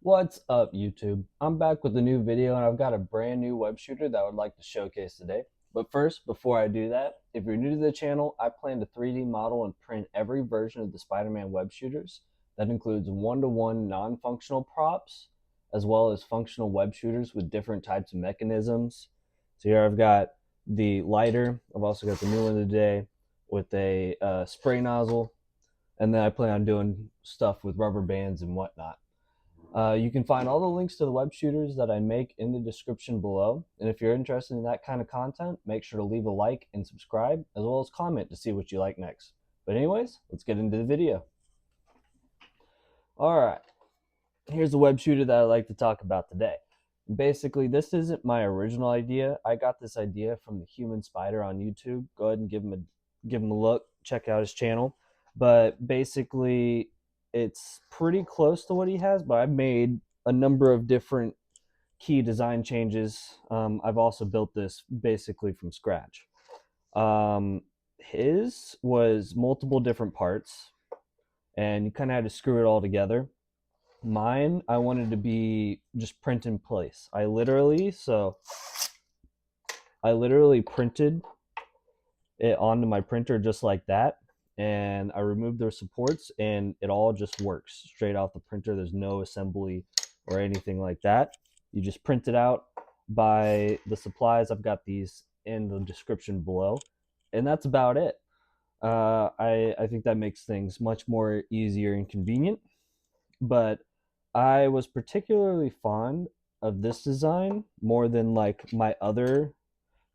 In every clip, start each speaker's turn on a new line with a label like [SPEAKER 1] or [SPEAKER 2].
[SPEAKER 1] What's up, YouTube? I'm back with a new video and I've got a brand new web shooter that I would like to showcase today. But first, before I do that, if you're new to the channel, I plan to 3D model and print every version of the Spider-Man web shooters. That includes one-to-one non-functional props, as well as functional web shooters with different types of mechanisms. So here I've got the lighter. I've also got the new one today with a spray nozzle. And then I plan on doing stuff with rubber bands and whatnot. You can find all the links to the web shooters that I make in the description below. And if you're interested in that kind of content, make sure to leave a like and subscribe, as well as comment to see what you like next. But anyways, let's get into the video. All right, here's the web shooter that I'd like to talk about today. Basically, this isn't my original idea. I got this idea from the Human Spider on YouTube. Go ahead and give him a look. Check out his channel. But basically, it's pretty close to what he has, but I've made a number of different key design changes. I've also built this basically from scratch. His was multiple different parts, and you kind of had to screw it all together. Mine, I wanted to be just print in place. I literally printed it onto my printer just like that, and I removed their supports, and it all just works straight off the printer. There's no assembly or anything like that. You just print it out by the supplies. I've got these in the description below, and that's about it. I think that makes things much more easier and convenient. But I was particularly fond of this design more than like my other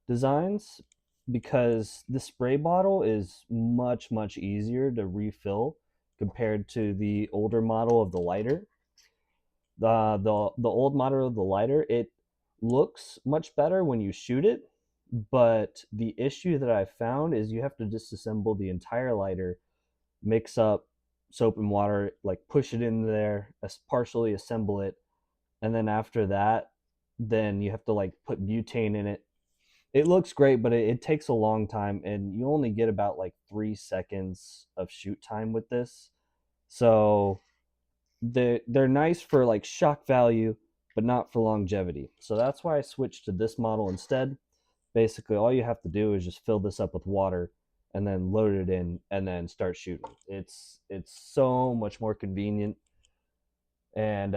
[SPEAKER 1] designs, because the spray bottle is much easier to refill compared to the older model of the lighter. The old model of the lighter, it looks much better when you shoot it, but the issue that I found is you have to disassemble the entire lighter, mix up soap and water, like push it in there, partially assemble it, and then after that, then you have to like put butane in it. It looks great, but it takes a long time, and you only get about like 3 seconds of shoot time with this. So they're nice for like shock value, but not for longevity. So that's why I switched to this model instead. Basically, all you have to do is just fill this up with water and then load it in and then start shooting. It's so much more convenient and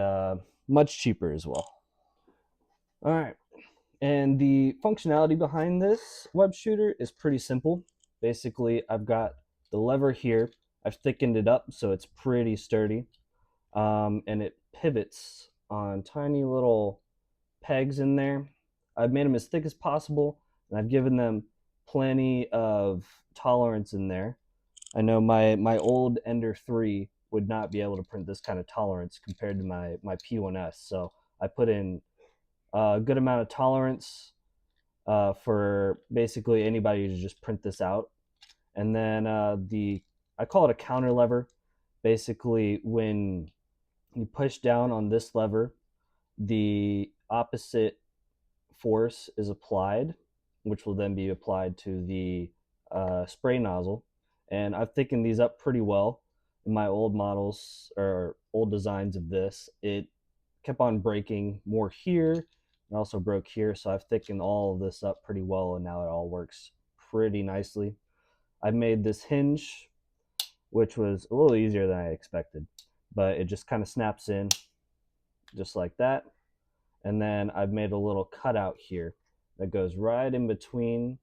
[SPEAKER 1] much cheaper as well. All right. And the functionality behind this web shooter is pretty simple. Basically, I've got the lever here. I've thickened it up so it's pretty sturdy. And it pivots on tiny little pegs in there. I've made them as thick as possible, and I've given them plenty of tolerance in there. I know my old Ender 3 would not be able to print this kind of tolerance compared to my P1S. So I put in a good amount of tolerance for basically anybody to just print this out. And then I call it a counter lever. Basically, when you push down on this lever, the opposite force is applied, which will then be applied to the spray nozzle. And I've thickened these up pretty well. In my old models or old designs of this, it kept on breaking more here and also broke here. So I've thickened all of this up pretty well, and now it all works pretty nicely. I made this hinge, which was a little easier than I expected, but it just kind of snaps in just like that. And then I've made a little cutout here that goes right in between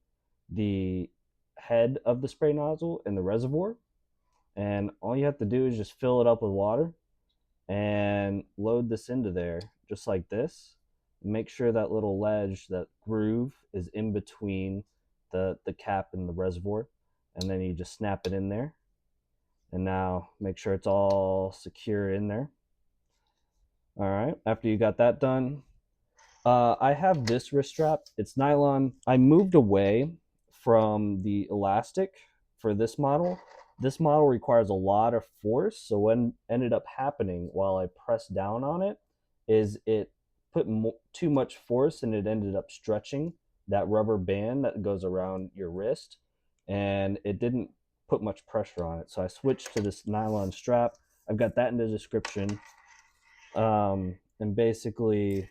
[SPEAKER 1] the head of the spray nozzle and the reservoir. And all you have to do is just fill it up with water and load this into there just like this. Make sure that little ledge, that groove, is in between the cap and the reservoir. And then you just snap it in there. And now make sure it's all secure in there. All right, after you got that done, I have this wrist strap. It's nylon. I moved away from the elastic for this model. This model requires a lot of force, so what ended up happening while I pressed down on it is it put too much force, and it ended up stretching that rubber band that goes around your wrist, and it didn't put much pressure on it. So I switched to this nylon strap. I've got that in the description. and basically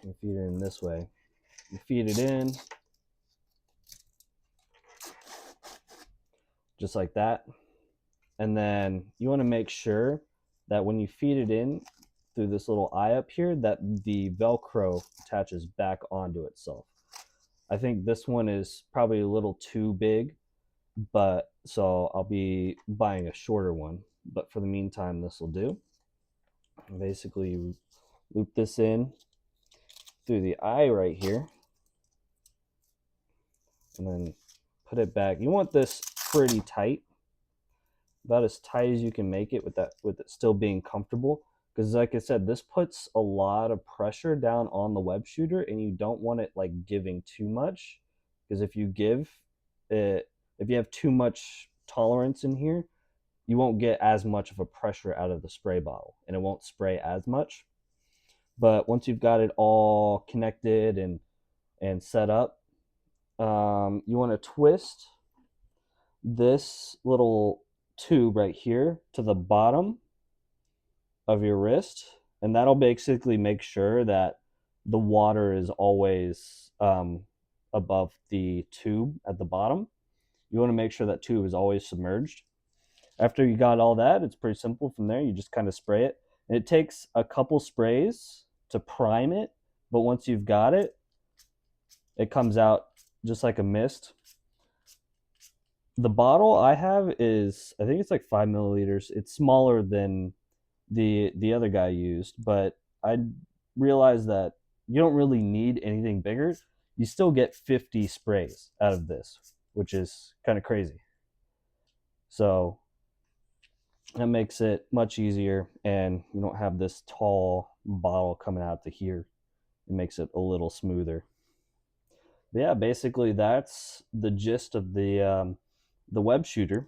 [SPEAKER 1] you feed it in this way. You feed it in just like that. And then you want to make sure that when you feed it in through this little eye up here, that the Velcro attaches back onto itself. I think this one is probably a little too big, but so I'll be buying a shorter one. But for the meantime, this will do. Basically, loop this in through the eye right here, and then put it back. You want this pretty tight, about as tight as you can make it with it still being comfortable. Because like I said, this puts a lot of pressure down on the web shooter, and you don't want it like giving too much. Because if you give it, if you have too much tolerance in here, you won't get as much of a pressure out of the spray bottle, and it won't spray as much. But once you've got it all connected and set up, you want to twist this little tube right here to the bottom of your wrist, and that'll basically make sure that the water is always above the tube at the bottom. You want to make sure that tube is always submerged. After you got all that, it's pretty simple. From there, you just kind of spray it, and it takes a couple sprays to prime it, but once you've got it, it comes out just like a mist. The bottle I have is, I think it's like 5 milliliters. It's smaller than the other guy used, but I realized that you don't really need anything bigger. You still get 50 sprays out of this, which is kind of crazy. So that makes it much easier, and you don't have this tall bottle coming out to here. It makes it a little smoother. But yeah, basically that's the gist of the web shooter.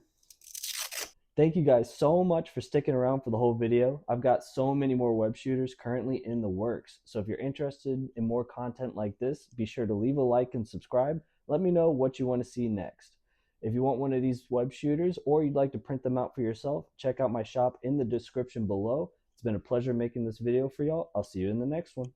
[SPEAKER 1] Thank you guys so much for sticking around for the whole video. I've got so many more web shooters currently in the works. So if you're interested in more content like this, be sure to leave a like and subscribe. Let me know what you want to see next. If you want one of these web shooters or you'd like to print them out for yourself, check out my shop in the description below. It's been a pleasure making this video for y'all. I'll see you in the next one.